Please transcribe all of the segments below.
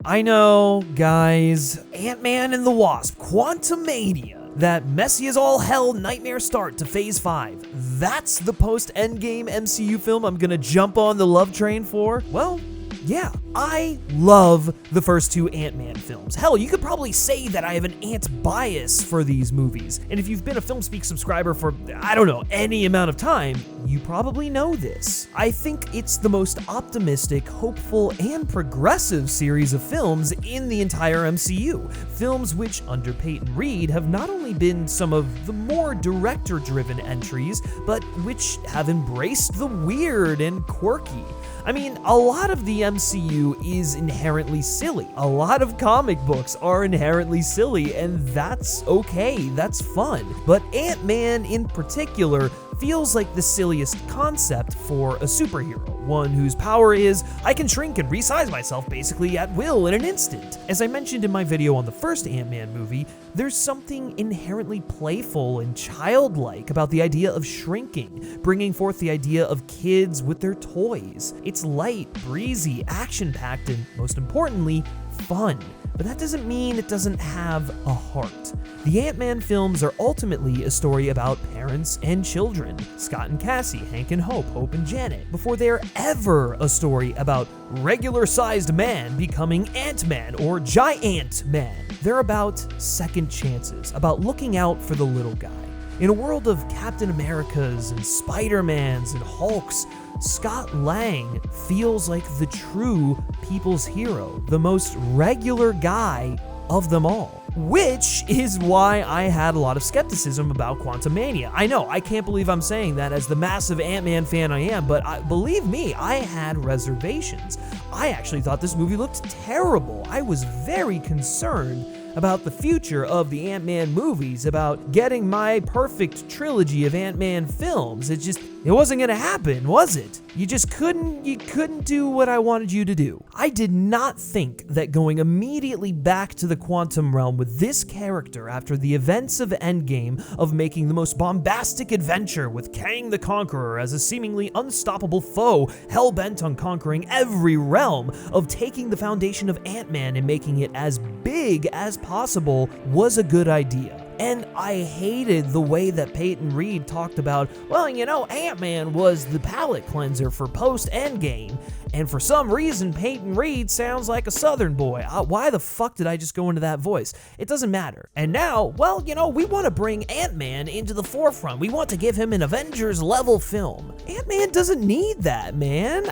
I know, guys, Ant-Man and the Wasp Quantumania. That messy as all hell nightmare start to Phase 5. That's the post-Endgame MCU film I'm gonna jump on the love train for? Well, yeah, I love the first two Ant-Man films. Hell, you could probably say that I have an Ant bias for these movies. And if you've been a FilmSpeak subscriber for, I don't know, any amount of time, you probably know this. I think it's the most optimistic, hopeful, and progressive series of films in the entire MCU. Films which, under Peyton Reed, have not only been some of the more director-driven entries, but which have embraced the weird and quirky. I mean, a lot of the MCU is inherently silly. A lot of comic books are inherently silly, and that's okay, that's fun. But Ant-Man in particular feels like the silliest concept for a superhero, one whose power is, I can shrink and resize myself basically at will in an instant. As I mentioned in my video on the first Ant-Man movie, there's something inherently playful and childlike about the idea of shrinking, bringing forth the idea of kids with their toys. It's light, breezy, action-packed, and most importantly, fun. But that doesn't mean it doesn't have a heart. The Ant-Man films are ultimately a story about parents and children, Scott and Cassie, Hank and Hope, Hope and Janet, before they're ever a story about regular-sized man becoming Ant-Man or Giant-Man. They're about second chances, about looking out for the little guy. In a world of Captain Americas and Spider-Mans and Hulks, Scott Lang feels like the true people's hero, the most regular guy of them all. Which is why I had a lot of skepticism about Quantumania. I know, I can't believe I'm saying that as the massive Ant-Man fan I am, but believe me, I had reservations. I actually thought this movie looked terrible. I was very concerned about the future of the Ant-Man movies, about getting my perfect trilogy of Ant-Man films. It wasn't gonna happen, was it? You couldn't do what I wanted you to do. I did not think that going immediately back to the quantum realm with this character after the events of Endgame, of making the most bombastic adventure with Kang the Conqueror as a seemingly unstoppable foe, hell-bent on conquering every realm, of taking the foundation of Ant-Man and making it as big as possible, was a good idea. And I hated the way that Peyton Reed talked about, well, you know, Ant-Man was the palate cleanser for post-Endgame, and for some reason, Peyton Reed sounds like a Southern boy. Why the fuck did I just go into that voice? It doesn't matter. And now, well, you know, we want to bring Ant-Man into the forefront. We want to give him an Avengers-level film. Ant-Man doesn't need that, man.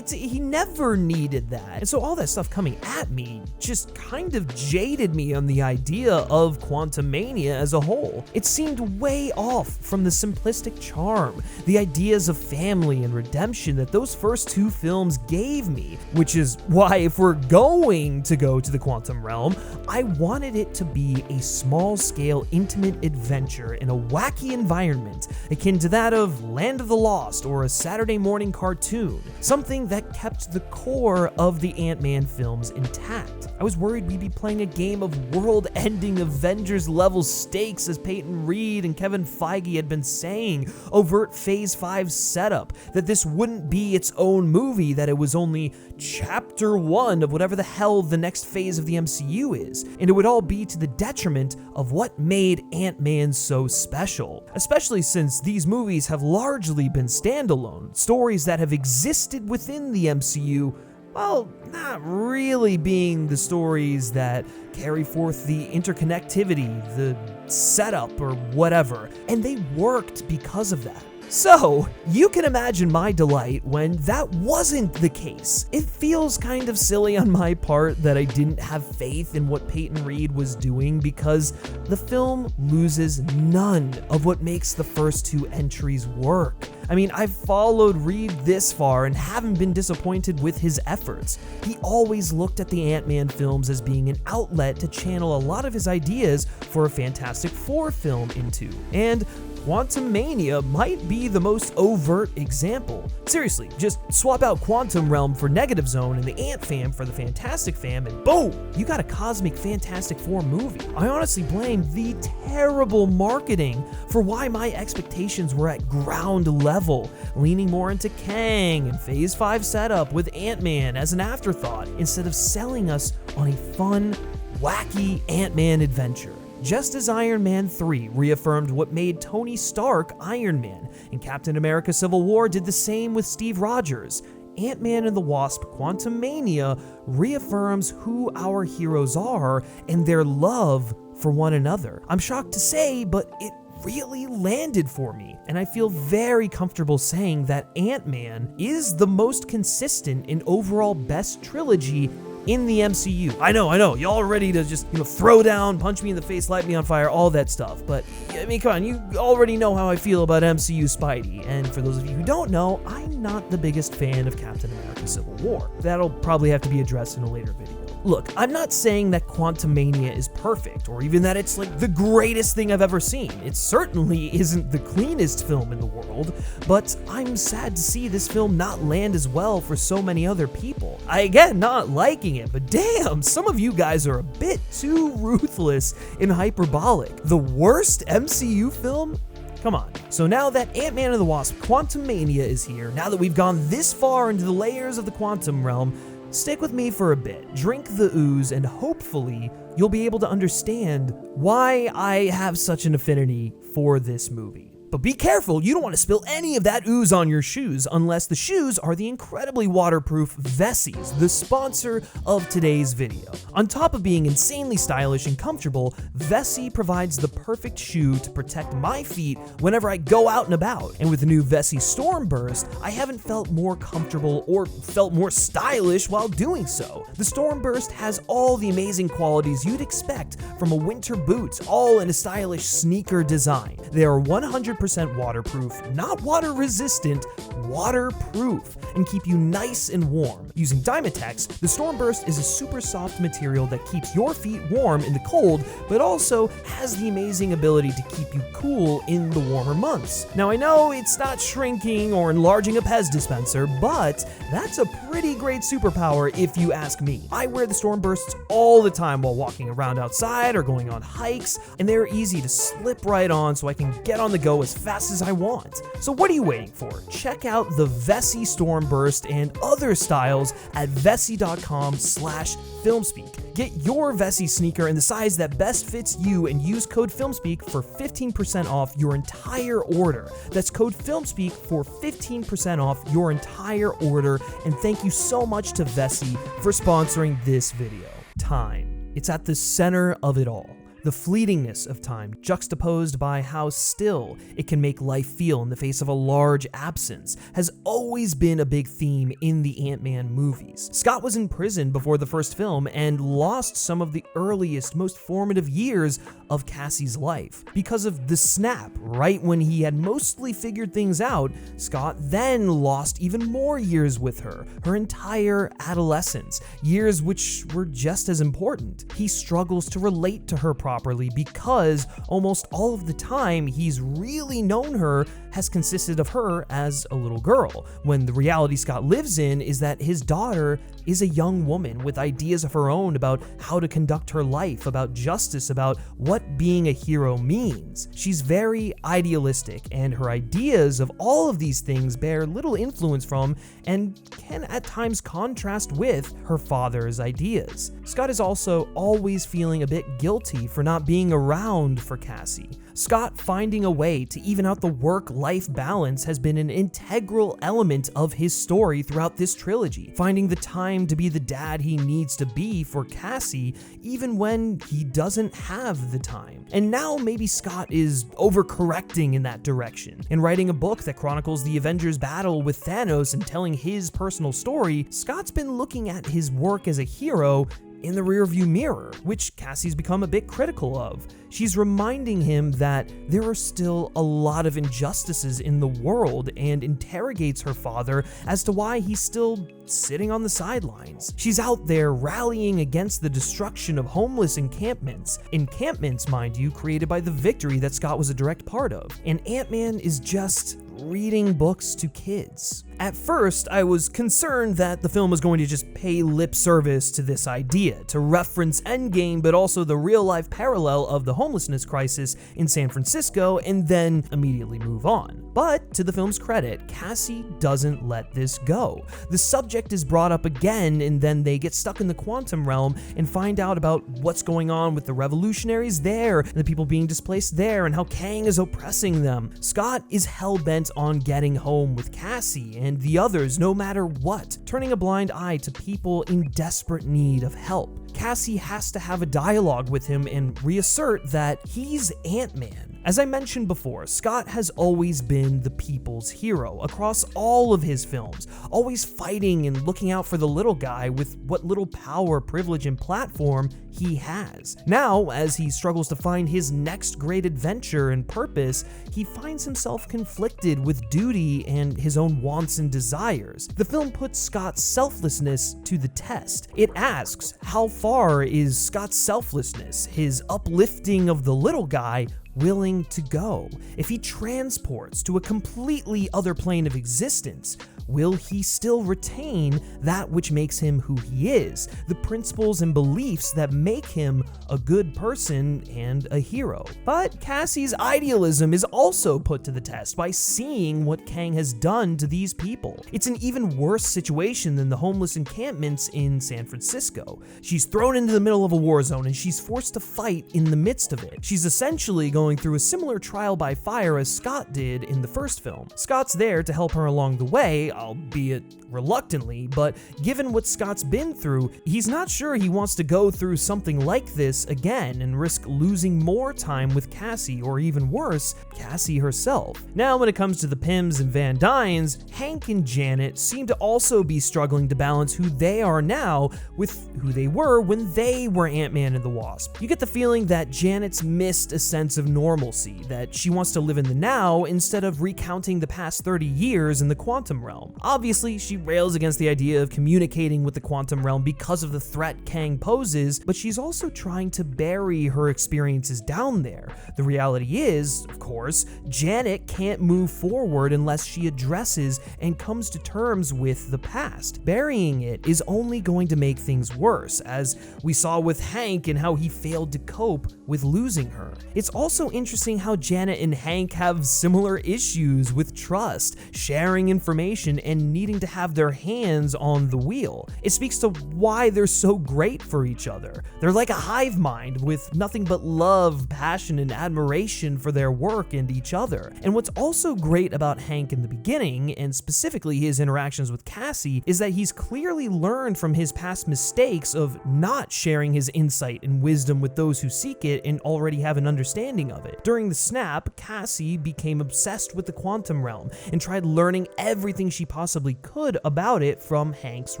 He never needed that. And so all that stuff coming at me just kind of jaded me on the idea of Quantumania as a whole. It seemed way off from the simplistic charm, the ideas of family and redemption that those first two films gave me, which is why if we're going to go to the quantum realm, I wanted it to be a small-scale, intimate adventure in a wacky environment akin to that of Land of the Lost or a Saturday morning cartoon, something that kept the core of the Ant-Man films intact. I was worried we'd be playing a game of world-ending Avengers-level stakes, as Peyton Reed and Kevin Feige had been saying, overt Phase 5 setup, that this wouldn't be its own movie, that it was only chapter 1 of whatever the hell the next phase of the MCU is, and it would all be to the detriment of what made Ant-Man so special, especially since these movies have largely been standalone, stories that have existed within the MCU, well, not really being the stories that carry forth the interconnectivity, the setup, or whatever, and they worked because of that. So, you can imagine my delight when that wasn't the case. It feels kind of silly on my part that I didn't have faith in what Peyton Reed was doing, because the film loses none of what makes the first two entries work. I mean, I've followed Reed this far and haven't been disappointed with his efforts. He always looked at the Ant-Man films as being an outlet to channel a lot of his ideas for a Fantastic Four film into. And Quantumania might be the most overt example. Seriously, just swap out Quantum Realm for Negative Zone and the Ant Fam for the Fantastic Fam, and boom, you got a cosmic Fantastic Four movie. I honestly blame the terrible marketing for why my expectations were at ground level, leaning more into Kang and Phase 5 setup with Ant-Man as an afterthought, instead of selling us on a fun, wacky Ant-Man adventure. Just as Iron Man 3 reaffirmed what made Tony Stark Iron Man, and Captain America Civil War did the same with Steve Rogers, Ant-Man and the Wasp Quantumania reaffirms who our heroes are and their love for one another. I'm shocked to say, but it really landed for me, and I feel very comfortable saying that Ant-Man is the most consistent and overall best trilogy in the MCU. I know, y'all are ready to just, throw down, punch me in the face, light me on fire, all that stuff, but, I mean, come on, you already know how I feel about MCU Spidey, and for those of you who don't know, I'm not the biggest fan of Captain America Civil War. That'll probably have to be addressed in a later video. Look, I'm not saying that Quantumania is perfect, or even that it's like the greatest thing I've ever seen. It certainly isn't the cleanest film in the world, but I'm sad to see this film not land as well for so many other people. Again, not liking it, but damn, some of you guys are a bit too ruthless and hyperbolic. The worst MCU film? Come on. So now that Ant-Man and the Wasp Quantumania is here, now that we've gone this far into the layers of the quantum realm, stick with me for a bit, drink the ooze, and hopefully you'll be able to understand why I have such an affinity for this movie. But be careful, you don't want to spill any of that ooze on your shoes unless the shoes are the incredibly waterproof Vessies, the sponsor of today's video. On top of being insanely stylish and comfortable, Vessi provides the perfect shoe to protect my feet whenever I go out and about. And with the new Vessi Stormburst, I haven't felt more comfortable or felt more stylish while doing so. The Stormburst has all the amazing qualities you'd expect from a winter boot, all in a stylish sneaker design. They are 100% waterproof, not water resistant, waterproof, and keep you nice and warm. Using Dymatex, the Stormburst is a super soft material that keeps your feet warm in the cold, but also has the amazing ability to keep you cool in the warmer months. Now I know it's not shrinking or enlarging a Pez dispenser, but that's a pretty great superpower if you ask me. I wear the Stormbursts all the time while walking around outside or going on hikes, and they're easy to slip right on so I can get on the go as fast as I want. So what are you waiting for? Check out the Vessi Stormburst and other styles at vessi.com/filmspeak. Get your Vessi sneaker in the size that best fits you and use code FilmSpeak for 15% off your entire order. That's code FilmSpeak for 15% off your entire order, and thank you so much to Vessi for sponsoring this video. Time. It's at the center of it all. The fleetingness of time, juxtaposed by how still it can make life feel in the face of a large absence, has always been a big theme in the Ant-Man movies. Scott was in prison before the first film and lost some of the earliest, most formative years of Cassie's life. Because of the snap, right when he had mostly figured things out, Scott then lost even more years with her entire adolescence, years which were just as important. He struggles to relate to her properly because almost all of the time he's really known her has consisted of her as a little girl, when the reality Scott lives in is that his daughter is a young woman with ideas of her own about how to conduct her life, about justice, about what being a hero means. She's very idealistic, and her ideas of all of these things bear little influence from and can at times contrast with her father's ideas. Scott is also always feeling a bit guilty for not being around for Cassie. Scott finding a way to even out the work-life balance has been an integral element of his story throughout this trilogy, finding the time to be the dad he needs to be for Cassie even when he doesn't have the time. And now maybe Scott is overcorrecting in that direction. In writing a book that chronicles the Avengers' battle with Thanos and telling his personal story, Scott's been looking at his work as a hero in the rearview mirror, which Cassie's become a bit critical of. She's reminding him that there are still a lot of injustices in the world and interrogates her father as to why he's still sitting on the sidelines. She's out there rallying against the destruction of homeless encampments. Encampments, mind you, created by the Victory that Scott was a direct part of. And Ant-Man is just reading books to kids. At first, I was concerned that the film was going to just pay lip service to this idea, to reference Endgame, but also the real-life parallel of the homelessness crisis in San Francisco, and then immediately move on. But, to the film's credit, Cassie doesn't let this go. The subject is brought up again, and then they get stuck in the quantum realm and find out about what's going on with the revolutionaries there, and the people being displaced there, and how Kang is oppressing them. Scott is hell-bent on getting home with Cassie and the others no matter what, turning a blind eye to people in desperate need of help. Cassie has to have a dialogue with him and reassert that he's Ant-Man. As I mentioned before, Scott has always been the people's hero across all of his films, always fighting and looking out for the little guy with what little power, privilege, and platform he has. Now, as he struggles to find his next great adventure and purpose, he finds himself conflicted with duty and his own wants and desires. The film puts Scott's selflessness to the test. It asks, how far is Scott's selflessness, his uplifting of the little guy, willing to go? If he transports to a completely other plane of existence, will he still retain that which makes him who he is, the principles and beliefs that make him a good person and a hero? But Cassie's idealism is also put to the test by seeing what Kang has done to these people. It's an even worse situation than the homeless encampments in San Francisco. She's thrown into the middle of a war zone and she's forced to fight in the midst of it. She's essentially going through a similar trial by fire as Scott did in the first film. Scott's there to help her along the way, albeit reluctantly, but given what Scott's been through, he's not sure he wants to go through something like this again and risk losing more time with Cassie, or even worse, Cassie herself. Now, when it comes to the Pyms and Van Dynes, Hank and Janet seem to also be struggling to balance who they are now with who they were when they were Ant-Man and the Wasp. You get the feeling that Janet's missed a sense of normalcy, that she wants to live in the now instead of recounting the past 30 years in the quantum realm. Obviously, she rails against the idea of communicating with the quantum realm because of the threat Kang poses, but she's also trying to bury her experiences down there. The reality is, of course, Janet can't move forward unless she addresses and comes to terms with the past. Burying it is only going to make things worse, as we saw with Hank and how he failed to cope with losing her. It's also interesting how Janet and Hank have similar issues with trust, sharing information, and needing to have their hands on the wheel. It speaks to why they're so great for each other. They're like a hive mind with nothing but love, passion, and admiration for their work and each other. And what's also great about Hank in the beginning, and specifically his interactions with Cassie, is that he's clearly learned from his past mistakes of not sharing his insight and wisdom with those who seek it and already have an understanding of it. During the snap, Cassie became obsessed with the quantum realm and tried learning everything she possibly could about it from Hank's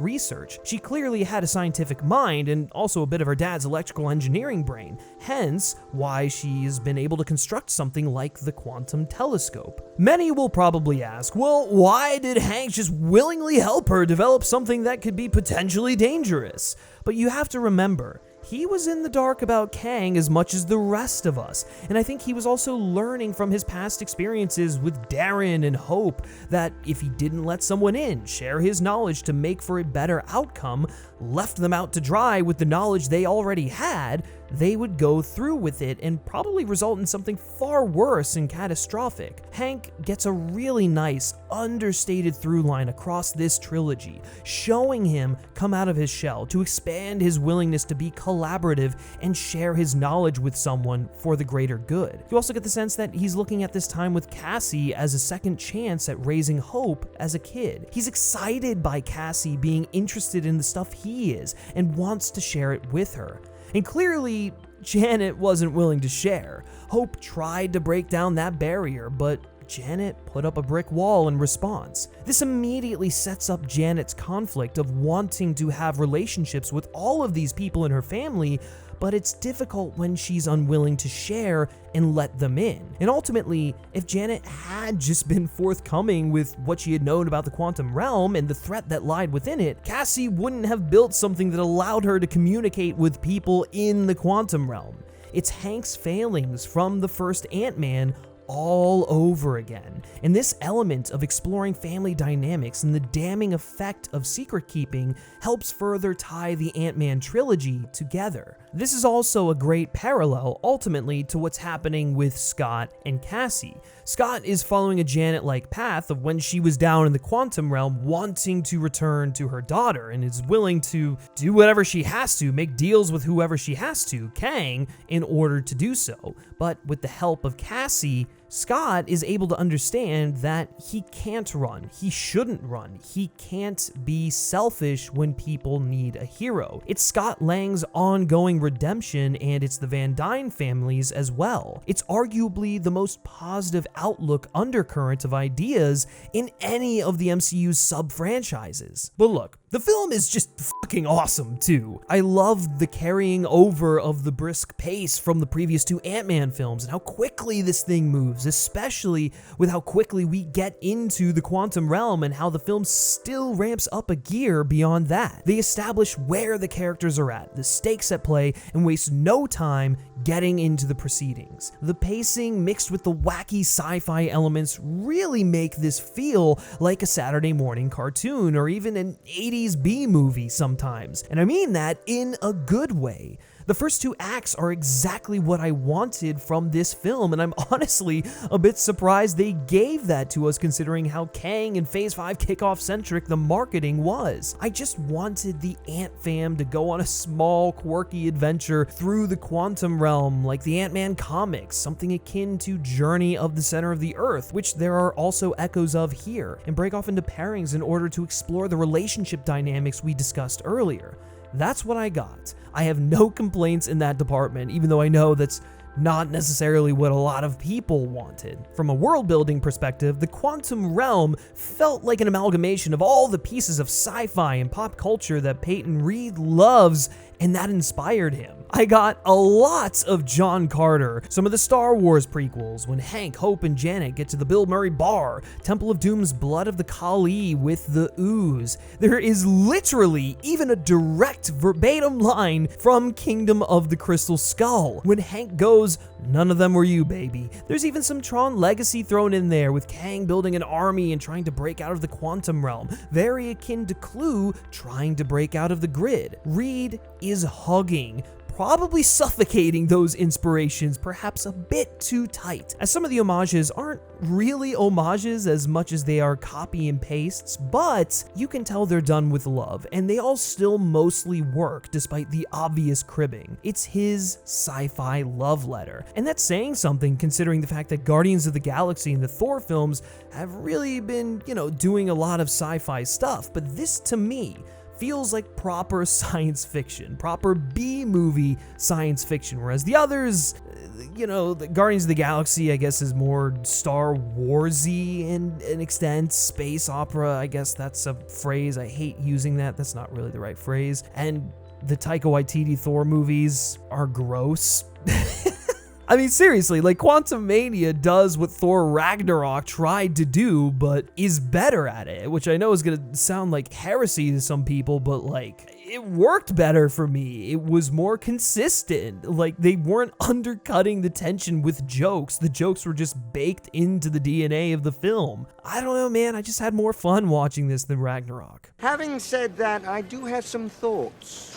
research. She clearly had a scientific mind and also a bit of her dad's electrical engineering brain, hence why she has been able to construct something like the quantum telescope. Many will probably ask, well, why did Hank just willingly help her develop something that could be potentially dangerous? But you have to remember, he was in the dark about Kang as much as the rest of us, and I think he was also learning from his past experiences with Darren and Hope that if he didn't let someone in, share his knowledge to make for a better outcome, left them out to dry with the knowledge they already had, they would go through with it and probably result in something far worse and catastrophic. Hank gets a really nice, understated through line across this trilogy, showing him come out of his shell to expand his willingness to be collaborative and share his knowledge with someone for the greater good. You also get the sense that he's looking at this time with Cassie as a second chance at raising Hope as a kid. He's excited by Cassie being interested in the stuff he is and wants to share it with her. And clearly, Janet wasn't willing to share. Hope tried to break down that barrier, but Janet put up a brick wall in response. This immediately sets up Janet's conflict of wanting to have relationships with all of these people in her family, but it's difficult when she's unwilling to share and let them in. And ultimately, if Janet had just been forthcoming with what she had known about the quantum realm and the threat that lied within it, Cassie wouldn't have built something that allowed her to communicate with people in the quantum realm. It's Hank's failings from the first Ant-Man all over again. And this element of exploring family dynamics and the damning effect of secret keeping helps further tie the Ant-Man trilogy together. This is also a great parallel, ultimately, to what's happening with Scott and Cassie. Scott is following a Janet-like path of when she was down in the quantum realm wanting to return to her daughter and is willing to do whatever she has to, make deals with whoever she has to, Kang, in order to do so. But with the help of Cassie, Scott is able to understand that he can't run, he shouldn't run, he can't be selfish when people need a hero. It's Scott Lang's ongoing redemption, and it's the Van Dyne families as well. It's arguably the most positive outlook undercurrent of ideas in any of the MCU's sub-franchises. But look, the film is just fucking awesome too. I love the carrying over of the brisk pace from the previous two Ant-Man films and how quickly this thing moves, especially with how quickly we get into the quantum realm and how the film still ramps up a gear beyond that. They establish where the characters are at, the stakes at play, and waste no time getting into the proceedings. The pacing mixed with the wacky sci-fi elements really make this feel like a Saturday morning cartoon or even an 80s B-movie sometimes, and I mean that in a good way. The first two acts are exactly what I wanted from this film, and I'm honestly a bit surprised they gave that to us considering how Kang and Phase 5 kickoff-centric the marketing was. I just wanted the Ant fam to go on a small, quirky adventure through the quantum realm like the Ant-Man comics, something akin to Journey of the Center of the Earth, which there are also echoes of here, and break off into pairings in order to explore the relationship dynamics we discussed earlier. That's what I got. I have no complaints in that department, even though I know that's not necessarily what a lot of people wanted. From a world-building perspective, the quantum realm felt like an amalgamation of all the pieces of sci-fi and pop culture that Peyton Reed loves, and that inspired him. I got a lot of John Carter, some of the Star Wars prequels, when Hank, Hope, and Janet get to the Bill Murray bar, Temple of Doom's Blood of the Kali with the ooze. There is literally even a direct verbatim line from Kingdom of the Crystal Skull, when Hank goes, "None of them were you, baby." There's even some Tron Legacy thrown in there, with Kang building an army and trying to break out of the quantum realm, very akin to Clue trying to break out of the grid. Reed is hugging, probably suffocating those inspirations perhaps a bit too tight, as some of the homages aren't really homages as much as they are copy and pastes, but you can tell they're done with love, and they all still mostly work despite the obvious cribbing. It's his sci-fi love letter, and that's saying something considering the fact that Guardians of the Galaxy and the Thor films have really been, doing a lot of sci-fi stuff, but this to me feels like proper science fiction, proper B-movie science fiction, whereas the others, the Guardians of the Galaxy, I guess, is more Star Wars-y in an extent, space opera, I guess that's a phrase, I hate using that, that's not really the right phrase, and the Taika Waititi Thor movies are gross. I mean, seriously, Quantumania does what Thor Ragnarok tried to do, but is better at it, which I know is gonna sound like heresy to some people, but it worked better for me. It was more consistent. They weren't undercutting the tension with jokes. The jokes were just baked into the DNA of the film. I don't know, man, I just had more fun watching this than Ragnarok. Having said that, I do have some thoughts.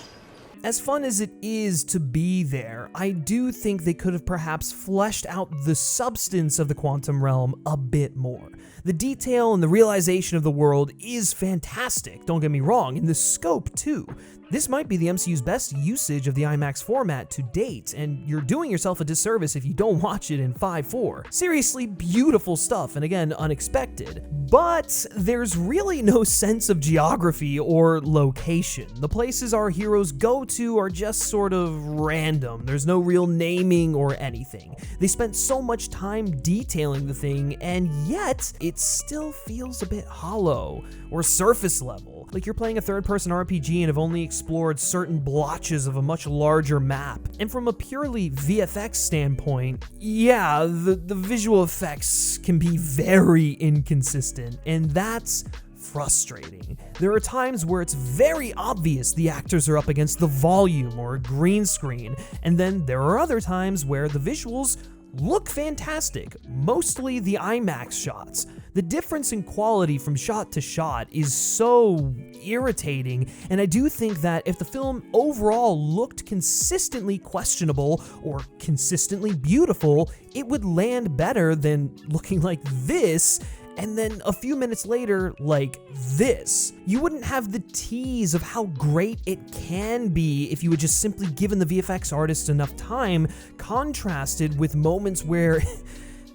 As fun as it is to be there, I do think they could have perhaps fleshed out the substance of the quantum realm a bit more. The detail and the realization of the world is fantastic, don't get me wrong, and the scope too. This might be the MCU's best usage of the IMAX format to date, and you're doing yourself a disservice if you don't watch it in 5:4. Seriously beautiful stuff, and again, unexpected. But there's really no sense of geography or location. The places our heroes go to are just sort of random. There's no real naming or anything. They spent so much time detailing the thing, and yet it still feels a bit hollow or surface level. Like you're playing a third-person RPG and have only explored certain blotches of a much larger map. And from a purely VFX standpoint, yeah, the visual effects can be very inconsistent, and that's frustrating. There are times where it's very obvious the actors are up against the volume or green screen, and then there are other times where the visuals look fantastic, mostly the IMAX shots. The difference in quality from shot to shot is so irritating, and I do think that if the film overall looked consistently questionable or consistently beautiful, it would land better than looking like this, and then a few minutes later, like this. You wouldn't have the tease of how great it can be if you had just simply given the VFX artist enough time, contrasted with moments where,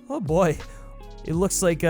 oh boy, it looks like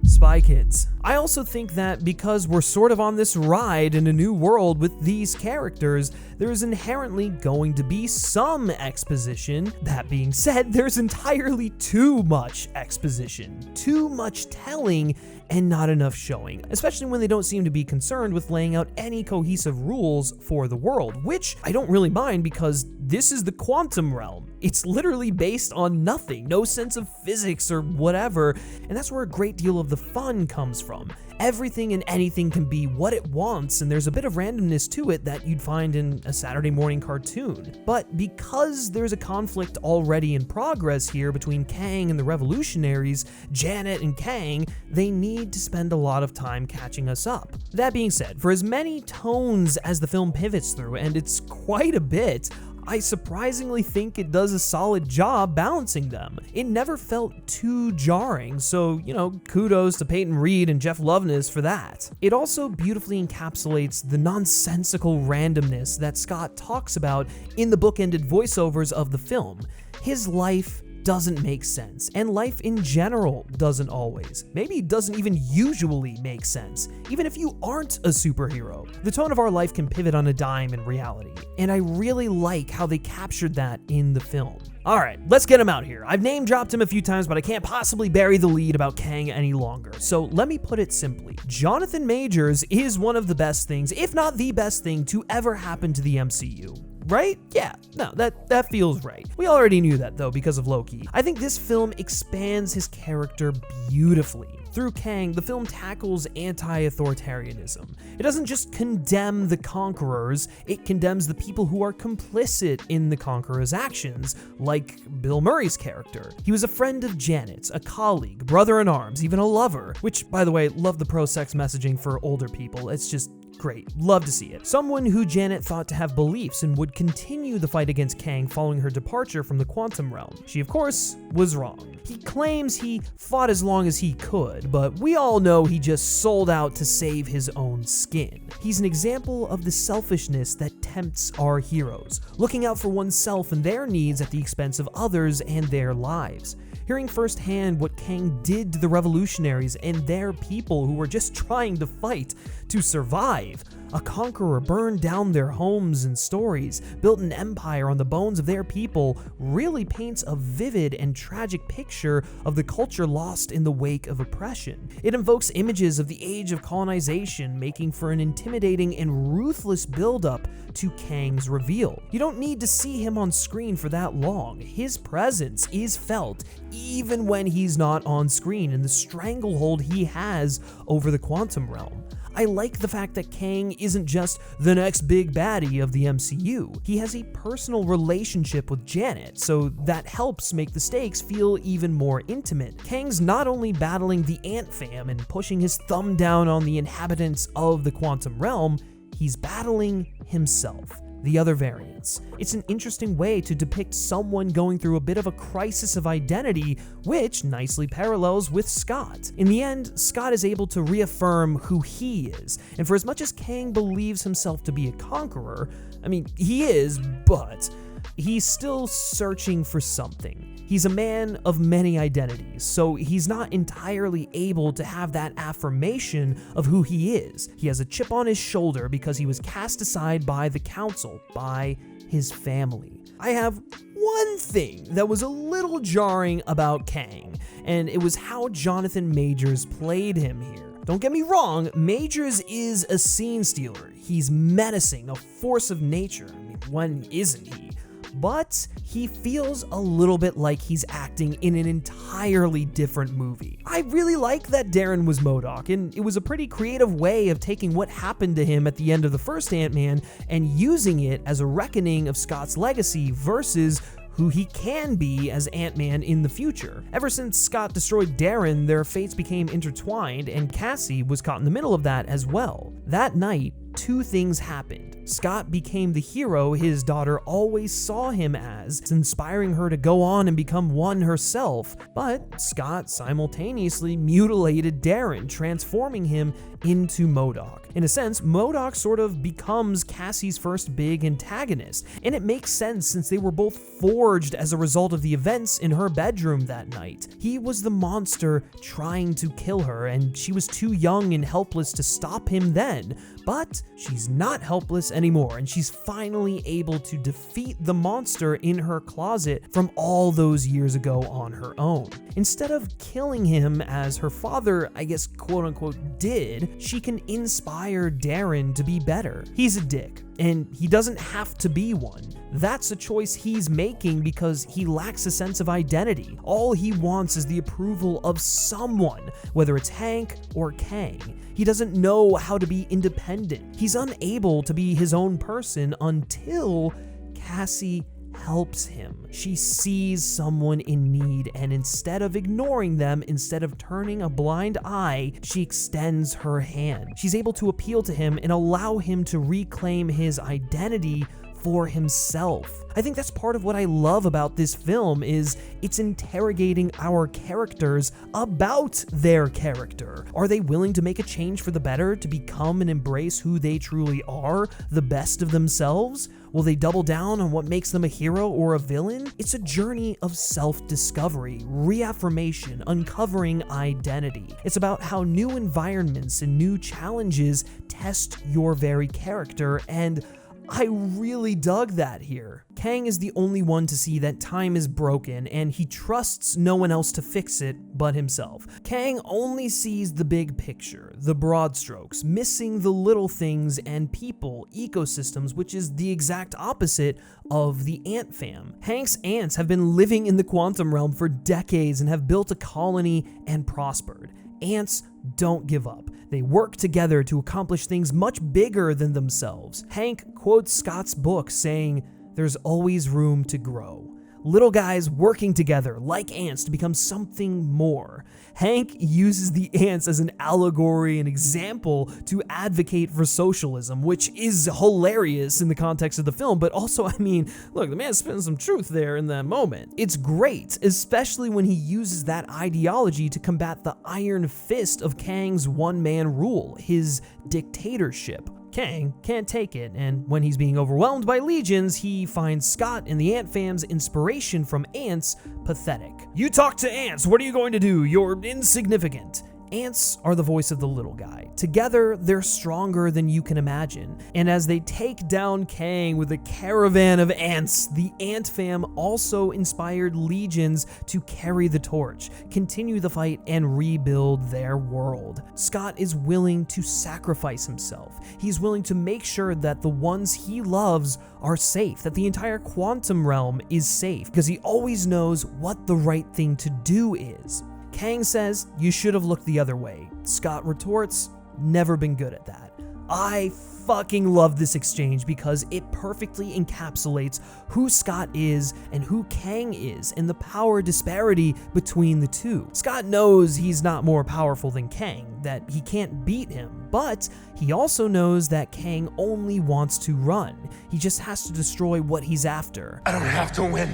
Spy Kids. I also think that because we're sort of on this ride in a new world with these characters, there's inherently going to be some exposition. That being said, there's entirely too much exposition, too much telling, and not enough showing, especially when they don't seem to be concerned with laying out any cohesive rules for the world, which I don't really mind because this is the quantum realm. It's literally based on nothing, no sense of physics or whatever, and that's where a great deal of the fun comes from. Everything and anything can be what it wants, and there's a bit of randomness to it that you'd find in a Saturday morning cartoon. But because there's a conflict already in progress here between Kang and the Revolutionaries, Janet and Kang, they need to spend a lot of time catching us up. That being said, for as many tones as the film pivots through, and it's quite a bit, I surprisingly think it does a solid job balancing them. It never felt too jarring, so, kudos to Peyton Reed and Jeff Loveness for that. It also beautifully encapsulates the nonsensical randomness that Scott talks about in the bookended voiceovers of the film. His life doesn't make sense, and life in general doesn't always. Maybe doesn't even usually make sense, even if you aren't a superhero. The tone of our life can pivot on a dime in reality, and I really like how they captured that in the film. Alright, let's get him out here. I've name dropped him a few times, but I can't possibly bury the lead about Kang any longer. So let me put it simply. Jonathan Majors is one of the best things, if not the best thing, to ever happen to the MCU. Right? Yeah, no, that feels right. We already knew that though because of Loki. I think this film expands his character beautifully. Through Kang, the film tackles anti-authoritarianism. It doesn't just condemn the conquerors, it condemns the people who are complicit in the conqueror's actions, like Bill Murray's character. He was a friend of Janet's, a colleague, brother-in-arms, even a lover, which, by the way, love the pro-sex messaging for older people. It's just great. Love to see it. Someone who Janet thought to have beliefs and would continue the fight against Kang following her departure from the quantum realm. She, of course, was wrong. He claims he fought as long as he could, but we all know he just sold out to save his own skin. He's an example of the selfishness that tempts our heroes, looking out for oneself and their needs at the expense of others and their lives. Hearing firsthand what Kang did to the revolutionaries and their people who were just trying to fight to survive. A conqueror burned down their homes and stories, built an empire on the bones of their people, really paints a vivid and tragic picture of the culture lost in the wake of oppression. It invokes images of the age of colonization, making for an intimidating and ruthless buildup to Kang's reveal. You don't need to see him on screen for that long. His presence is felt even when he's not on screen, and the stranglehold he has over the quantum realm. I like the fact that Kang isn't just the next big baddie of the MCU. He has a personal relationship with Janet, so that helps make the stakes feel even more intimate. Kang's not only battling the Ant Fam and pushing his thumb down on the inhabitants of the quantum realm, he's battling himself. The other variants. It's an interesting way to depict someone going through a bit of a crisis of identity, which nicely parallels with Scott. In the end, Scott is able to reaffirm who he is, and for as much as Kang believes himself to be a conqueror, I mean, he is, but he's still searching for something. He's a man of many identities, so he's not entirely able to have that affirmation of who he is. He has a chip on his shoulder because he was cast aside by the council, by his family. I have one thing that was a little jarring about Kang, and it was how Jonathan Majors played him here. Don't get me wrong, Majors is a scene stealer. He's menacing, a force of nature. I mean, when isn't he? But he feels a little bit like he's acting in an entirely different movie. I really like that Darren was MODOK, and it was a pretty creative way of taking what happened to him at the end of the first Ant-Man and using it as a reckoning of Scott's legacy versus who he can be as Ant-Man in the future. Ever since Scott destroyed Darren, their fates became intertwined, and Cassie was caught in the middle of that as well. That night, two things happened. Scott became the hero his daughter always saw him as, inspiring her to go on and become one herself. But Scott simultaneously mutilated Darren, transforming him into MODOK. In a sense, MODOK sort of becomes Cassie's first big antagonist, and it makes sense since they were both forged as a result of the events in her bedroom that night. He was the monster trying to kill her, and she was too young and helpless to stop him then. But she's not helpless anymore, and she's finally able to defeat the monster in her closet from all those years ago on her own. Instead of killing him as her father, I guess quote unquote, did, she can inspire Darren to be better. He's a dick, and he doesn't have to be one. That's a choice he's making because he lacks a sense of identity. All he wants is the approval of someone, whether it's Hank or Kang. He doesn't know how to be independent. He's unable to be his own person until Cassie helps him. She sees someone in need, and instead of ignoring them, instead of turning a blind eye, she extends her hand. She's able to appeal to him and allow him to reclaim his identity for himself. I think that's part of what I love about this film is it's interrogating our characters about their character. Are they willing to make a change for the better, to become and embrace who they truly are, the best of themselves? Will they double down on what makes them a hero or a villain? It's a journey of self-discovery, reaffirmation, uncovering identity. It's about how new environments and new challenges test your very character, and I really dug that here. Kang is the only one to see that time is broken, and he trusts no one else to fix it but himself. Kang only sees the big picture, the broad strokes, missing the little things and people, ecosystems, which is the exact opposite of the Ant fam. Hank's ants have been living in the quantum realm for decades and have built a colony and prospered. Ants don't give up. They work together to accomplish things much bigger than themselves. Hank quotes Scott's book saying, "There's always room to grow." Little guys working together like ants to become something more. Hank uses the ants as an allegory and example to advocate for socialism, which is hilarious in the context of the film, but also, I mean, look, the man's spitting some truth there in that moment. It's great, especially when he uses that ideology to combat the iron fist of Kang's one-man rule, his dictatorship. Kang can't take it, and when he's being overwhelmed by legions, he finds Scott and the Ant fam's inspiration from ants pathetic. "You talk to ants, what are you going to do? You're insignificant." Ants are the voice of the little guy. Together, they're stronger than you can imagine. And as they take down Kang with a caravan of ants, the Ant fam also inspired legions to carry the torch, continue the fight, and rebuild their world. Scott is willing to sacrifice himself. He's willing to make sure that the ones he loves are safe, that the entire quantum realm is safe, because he always knows what the right thing to do is. Kang says, "You should have looked the other way." Scott retorts, "Never been good at that." I fucking love this exchange because it perfectly encapsulates who Scott is and who Kang is and the power disparity between the two. Scott knows he's not more powerful than Kang, that he can't beat him, but he also knows that Kang only wants to run. He just has to destroy what he's after. I don't have to win.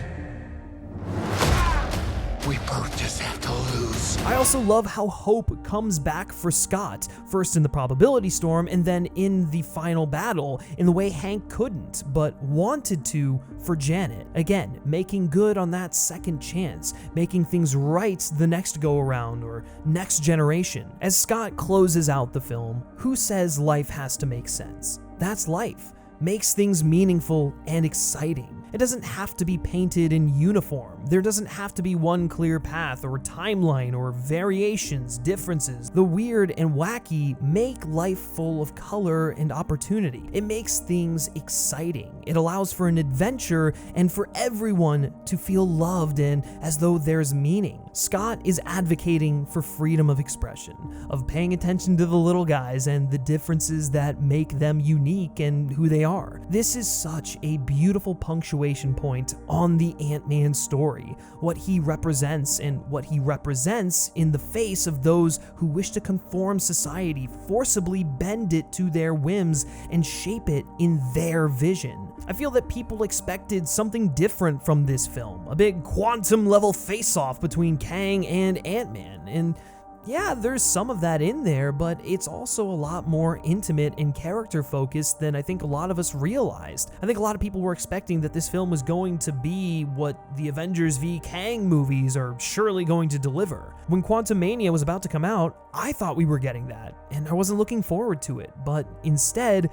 We both just have to lose. I also love how hope comes back for Scott, first in the probability storm and then in the final battle, in the way Hank couldn't, but wanted to for Janet. Again, making good on that second chance, making things right the next go-around or next generation. As Scott closes out the film, who says life has to make sense? That's life. Makes things meaningful and exciting. It doesn't have to be painted in uniform. There doesn't have to be one clear path or timeline or variations, differences. The weird and wacky make life full of color and opportunity. It makes things exciting. It allows for an adventure and for everyone to feel loved and as though there's meaning. Scott is advocating for freedom of expression, of paying attention to the little guys and the differences that make them unique and who they are. This is such a beautiful punctuation point on the Ant-Man story, what he represents and what he represents in the face of those who wish to conform society, forcibly bend it to their whims and shape it in their vision. I feel that people expected something different from this film, a big quantum level face-off between Kang and Ant-Man, and yeah, there's some of that in there, but it's also a lot more intimate and character-focused than I think a lot of us realized. I think a lot of people were expecting that this film was going to be what the Avengers v Kang movies are surely going to deliver. When Quantumania was about to come out, I thought we were getting that, and I wasn't looking forward to it, but instead,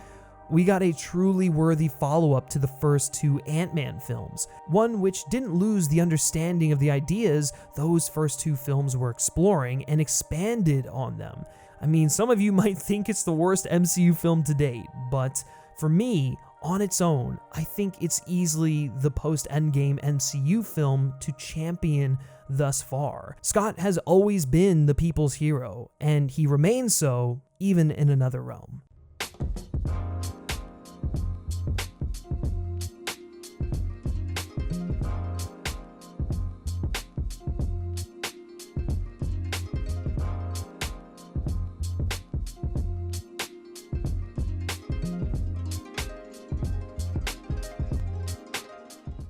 we got a truly worthy follow-up to the first two Ant-Man films, one which didn't lose the understanding of the ideas those first two films were exploring and expanded on them. I mean, some of you might think it's the worst MCU film to date, but for me, on its own, I think it's easily the post-Endgame MCU film to champion thus far. Scott has always been the people's hero, and he remains so even in another realm.